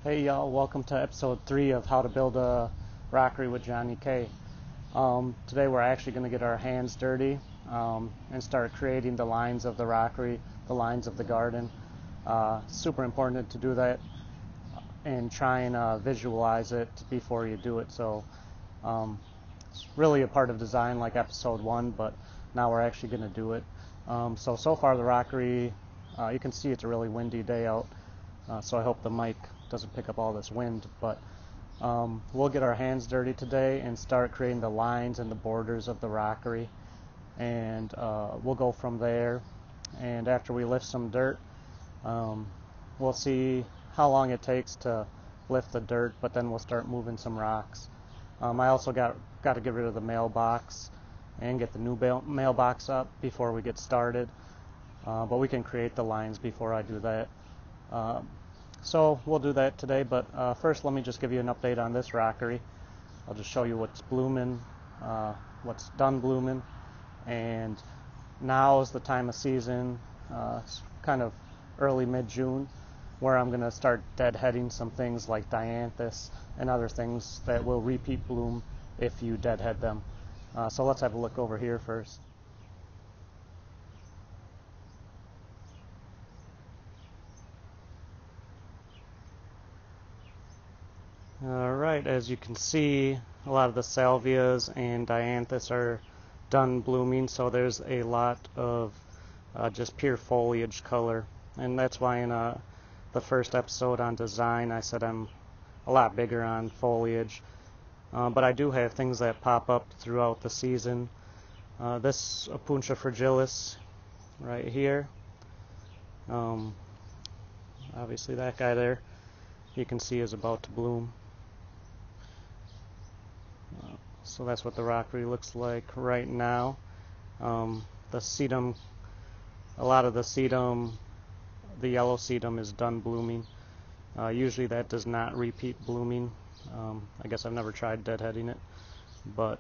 Hey y'all, welcome to episode 3 of How to Build a Rockery with JohnnyK. Today we're actually going to get our hands dirty and start creating the lines of the rockery, the lines of the garden. Super important to do that and try and visualize it before you do it. So it's really a part of design like episode 1, but now we're actually going to do it. So far the rockery, you can see it's a really windy day out. So I hope the mic doesn't pick up all this wind, but we'll get our hands dirty today and start creating the lines and the borders of the rockery, and we'll go from there. And after we lift some dirt, we'll see how long it takes to lift the dirt, but then we'll start moving some rocks. I also got to get rid of the mailbox and get the new mailbox up before we get started, but we can create the lines before I do that. So we'll do that today, but first let me just give you an update on this rockery. I'll just show you what's blooming, what's done blooming, and now is the time of season, it's kind of early mid-June, where I'm going to start deadheading some things like dianthus and other things that will repeat bloom if you deadhead them. So let's have a look over here first. Alright, as you can see, a lot of the salvias and dianthus are done blooming, so there's a lot of just pure foliage color. And that's why in the first episode on design I said I'm a lot bigger on foliage. But I do have things that pop up throughout the season. This Opuntia fragilis right here, obviously that guy there you can see is about to bloom. So that's what the rockery looks like right now. The sedum, a lot of the sedum, the yellow sedum is done blooming. Usually that does not repeat blooming. I guess I've never tried deadheading it, but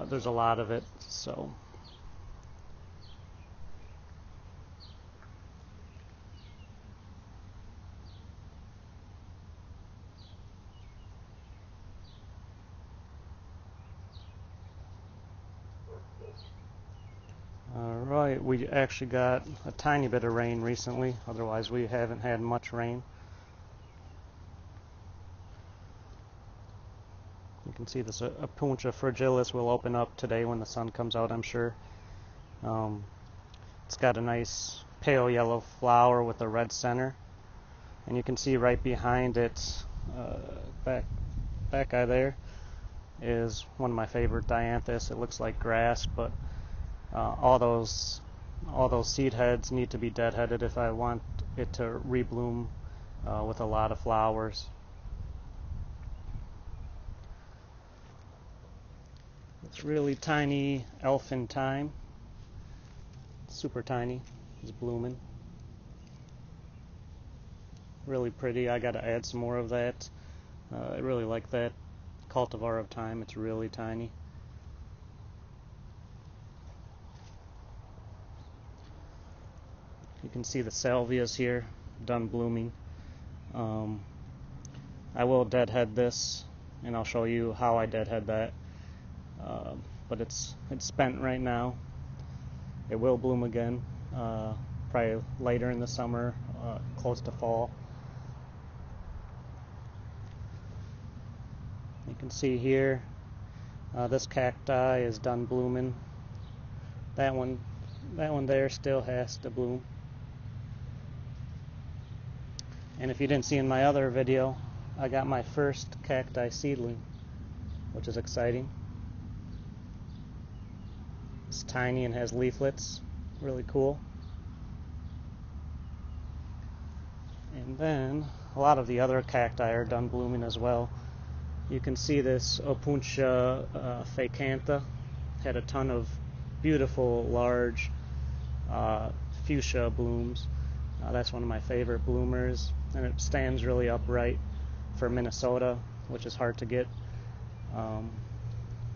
there's a lot of it. So alright, we actually got a tiny bit of rain recently, otherwise we haven't had much rain. You can see this Opuntia fragilis will open up today when the sun comes out, I'm sure. It's got a nice pale yellow flower with a red center, and you can see right behind it, back guy there, is one of my favorite dianthus. It looks like grass, but all those seed heads need to be deadheaded if I want it to rebloom with a lot of flowers. It's really tiny elfin thyme, super tiny, it's blooming. Really pretty. I gotta add some more of that. I really like that cultivar of thyme. It's really tiny. You can see the salvias here, done blooming. I will deadhead this, and I'll show you how I deadhead that. But it's spent right now. It will bloom again, probably later in the summer, close to fall. You can see here, this cacti is done blooming. That one there still has to bloom. And if you didn't see in my other video, I got my first cacti seedling, which is exciting. It's tiny and has leaflets, really cool. And then a lot of the other cacti are done blooming as well. You can see this Opuntia facantha had a ton of beautiful large fuchsia blooms. That's one of my favorite bloomers, and it stands really upright for Minnesota, which is hard to get.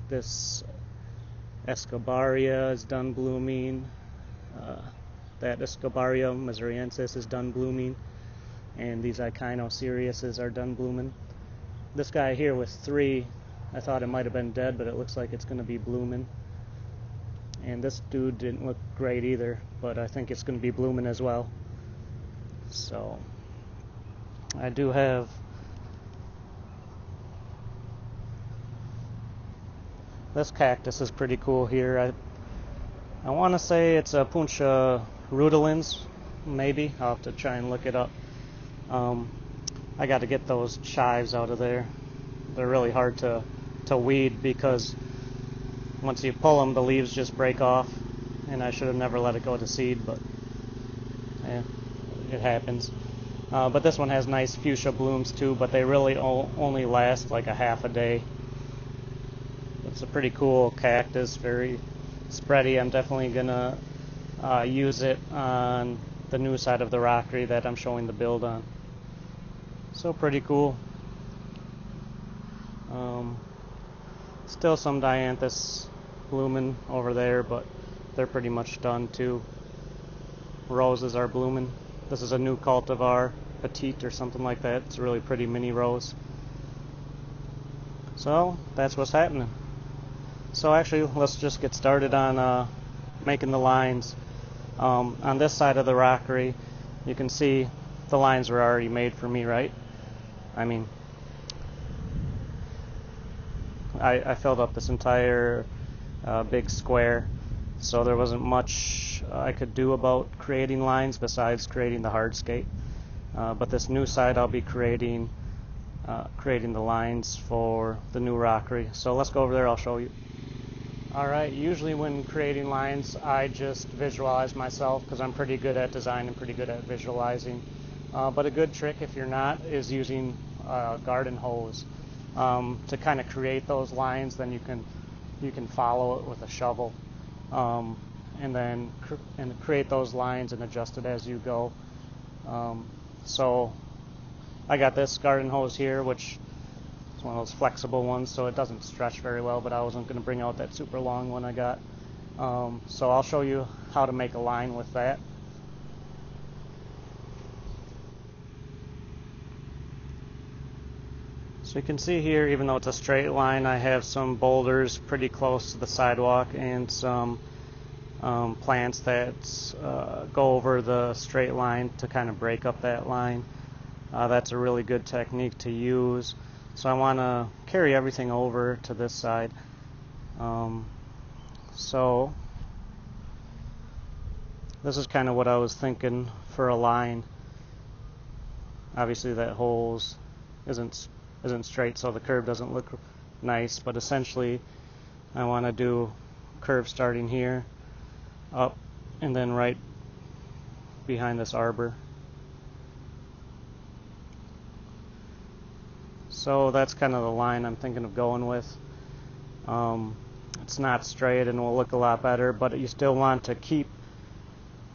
This Escobaria is done blooming. That Escobaria missouriensis is done blooming. and these Echinocereus are done blooming. This guy here with 3, I thought it might have been dead, but it looks like it's going to be blooming. And this dude didn't look great either, but I think it's going to be blooming as well. So I do have this cactus is pretty cool here. I want to say it's a Puntia rudolens, maybe. I'll have to try and look it up. I got to get those chives out of there. They're really hard to weed because once you pull them, the leaves just break off, and I should have never let it go to seed, but yeah, it happens. But this one has nice fuchsia blooms too, but they really only last like a half a day. It's a pretty cool cactus, very spready. I'm definitely gonna use it on the new side of the rockery that I'm showing the build on. So pretty cool. Still some dianthus blooming over there, but they're pretty much done too. Roses are blooming. This is a new cultivar, petite or something like that. It's a really pretty mini rose. So that's what's happening. So actually, let's just get started on making the lines. On this side of the rockery, you can see the lines were already made for me, right? I mean, I filled up this entire big square, so there wasn't much I could do about creating lines besides creating the hardscape. But this new side, I'll be creating the lines for the new rockery. So let's go over there, I'll show you. Alright, usually when creating lines, I just visualize myself because I'm pretty good at design and pretty good at visualizing. But a good trick, if you're not, is using a garden hose to kind of create those lines. Then you can follow it with a shovel, and then create those lines and adjust it as you go. So I got this garden hose here, which is one of those flexible ones, so it doesn't stretch very well, but I wasn't going to bring out that super long one I got. So I'll show you how to make a line with that. So you can see here, even though it's a straight line, I have some boulders pretty close to the sidewalk and some plants that go over the straight line to kind of break up that line. That's a really good technique to use. So I want to carry everything over to this side. So this is kind of what I was thinking for a line. Obviously that hose isn't straight, so the curve doesn't look nice, but essentially I want to do curve starting here, up, and then right behind this arbor. So that's kind of the line I'm thinking of going with. It's not straight and will look a lot better, but you still want to keep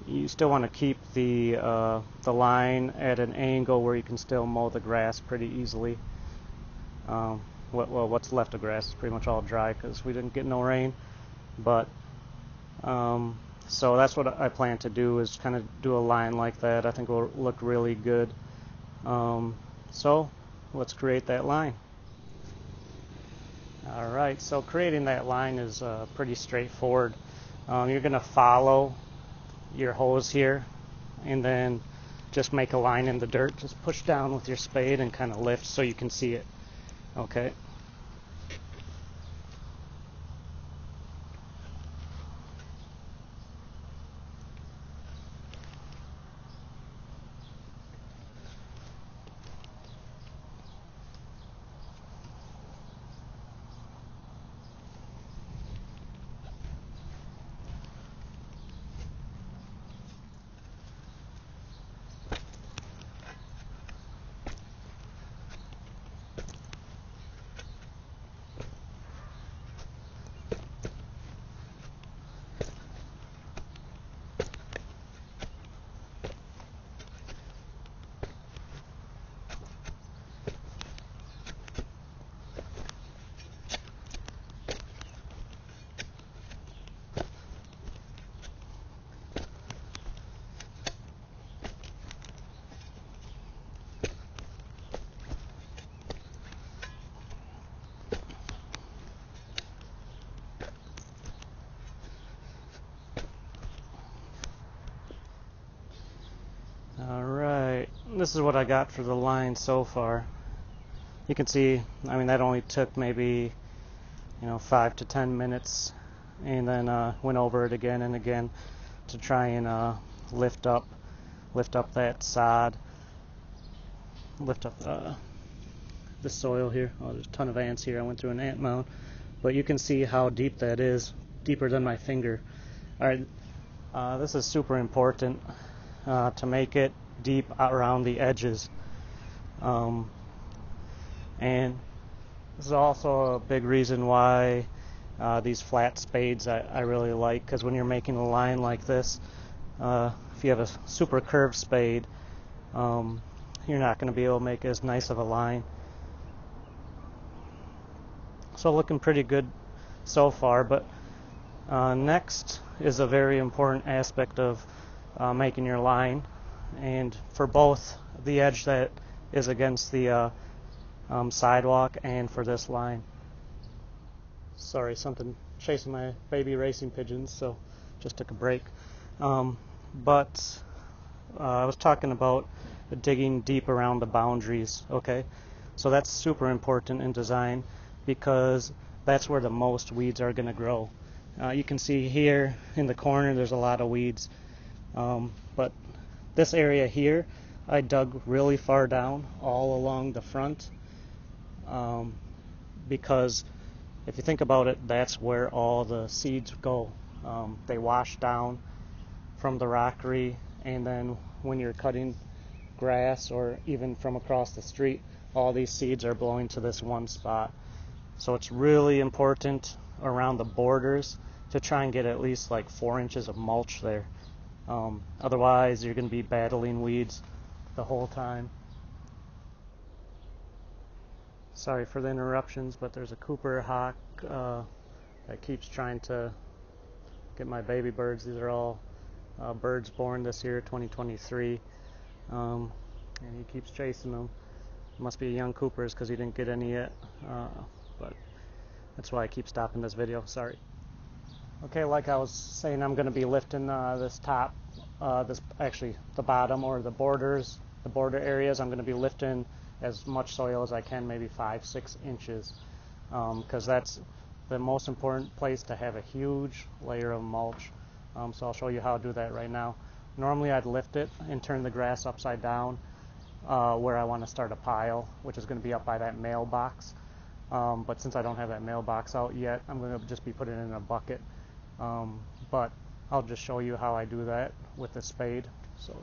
the line at an angle where you can still mow the grass pretty easily. What's left of grass is pretty much all dry because we didn't get no rain. But so that's what I plan to do, is kind of do a line like that. I think it will look really good. So let's create that line. Alright, so creating that line is pretty straightforward. You're going to follow your hose here and then just make a line in the dirt. Just push down with your spade and kind of lift so you can see it. Okay. this is what I got for the line so far. You can see, I mean, that only took maybe 5 to 10 minutes, and then went over it again and again to try and lift up that sod, lift up the soil here. Oh, there's a ton of ants here. I went through an ant mound, but you can see how deep that is, deeper than my finger. All right, this is super important to make it deep around the edges, and this is also a big reason why these flat spades I really like, because when you're making a line like this, if you have a super curved spade, you're not going to be able to make as nice of a line. So looking pretty good so far, but next is a very important aspect of making your line, and for both the edge that is against the sidewalk and for this line. Sorry, something chasing my baby racing pigeons, so just took a break. But I was talking about digging deep around the boundaries, okay? So that's super important in design, because that's where the most weeds are going to grow. You can see here in the corner there's a lot of weeds, but this area here I dug really far down all along the front, because if you think about it, that's where all the seeds go. They wash down from the rockery, and then when you're cutting grass or even from across the street, all these seeds are blowing to this one spot. So it's really important around the borders to try and get at least like 4 inches of mulch there. Otherwise you're going to be battling weeds the whole time. Sorry for the interruptions, but there's a Cooper hawk that keeps trying to get my baby birds. These are all birds born this year, 2023, and he keeps chasing them. Must be young Coopers because he didn't get any yet, but that's why I keep stopping this video. Sorry. Okay, like I was saying, I'm going to be lifting this top, the bottom or the borders, the border areas. I'm going to be lifting as much soil as I can, maybe 5-6 inches, because that's the most important place to have a huge layer of mulch. So I'll show you how to do that right now. Normally I'd lift it and turn the grass upside down where I want to start a pile, which is going to be up by that mailbox. But since I don't have that mailbox out yet, I'm going to just be putting it in a bucket. But I'll just show you how I do that with the spade. So.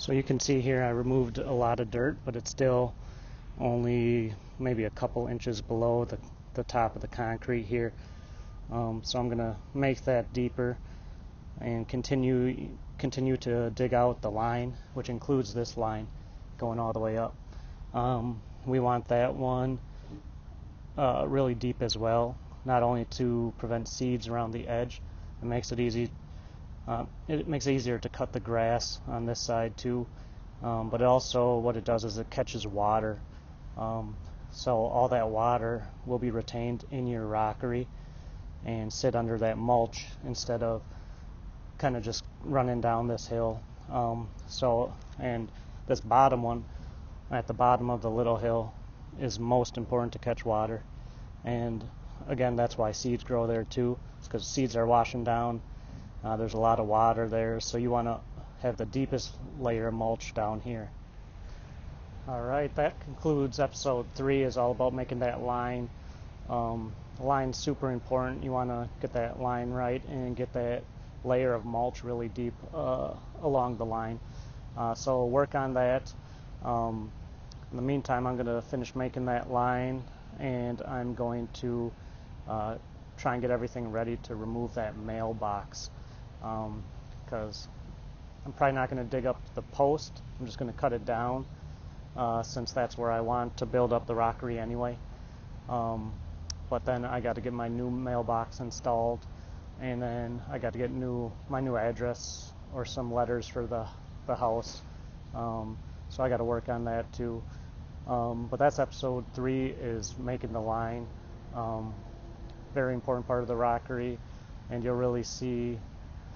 So you can see here I removed a lot of dirt, but it's still only maybe a couple inches below the top of the concrete here. So I'm going to make that deeper and continue to dig out the line, which includes this line going all the way up. We want that one really deep as well, not only to prevent seeds around the edge. It makes it easy. It makes it easier to cut the grass on this side too, but also what it does is it catches water. So all that water will be retained in your rockery and sit under that mulch instead of kind of just running down this hill. And this bottom one at the bottom of the little hill is most important to catch water. And again, that's why seeds grow there too. It's because seeds are washing down There's a lot of water there, so you want to have the deepest layer of mulch down here. All right, that concludes episode 3. Is all about making that line. Line's super important. You want to get that line right and get that layer of mulch really deep along the line. So work on that. In the meantime, I'm going to finish making that line, and I'm going to try and get everything ready to remove that mailbox, because I'm probably not going to dig up the post. I'm just going to cut it down, since that's where I want to build up the rockery anyway. But then I got to get my new mailbox installed, and then I got to get my new address or some letters for the house. So I got to work on that too. But that's episode 3, is making the line. Very important part of the rockery, and you'll really see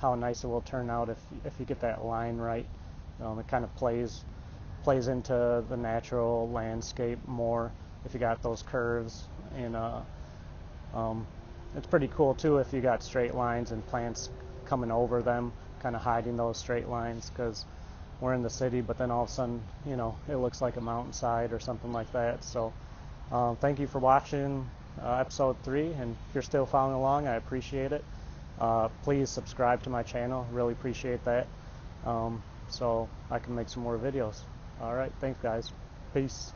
how nice it will turn out if you get that line right. It kind of plays into the natural landscape more if you got those curves, and it's pretty cool too if you got straight lines and plants coming over them, kind of hiding those straight lines, because we're in the city, but then all of a sudden, it looks like a mountainside or something like that. So thank you for watching episode 3, and if you're still following along, I appreciate it. Please subscribe to my channel, really appreciate that, so I can make some more videos. All right, thanks guys, peace.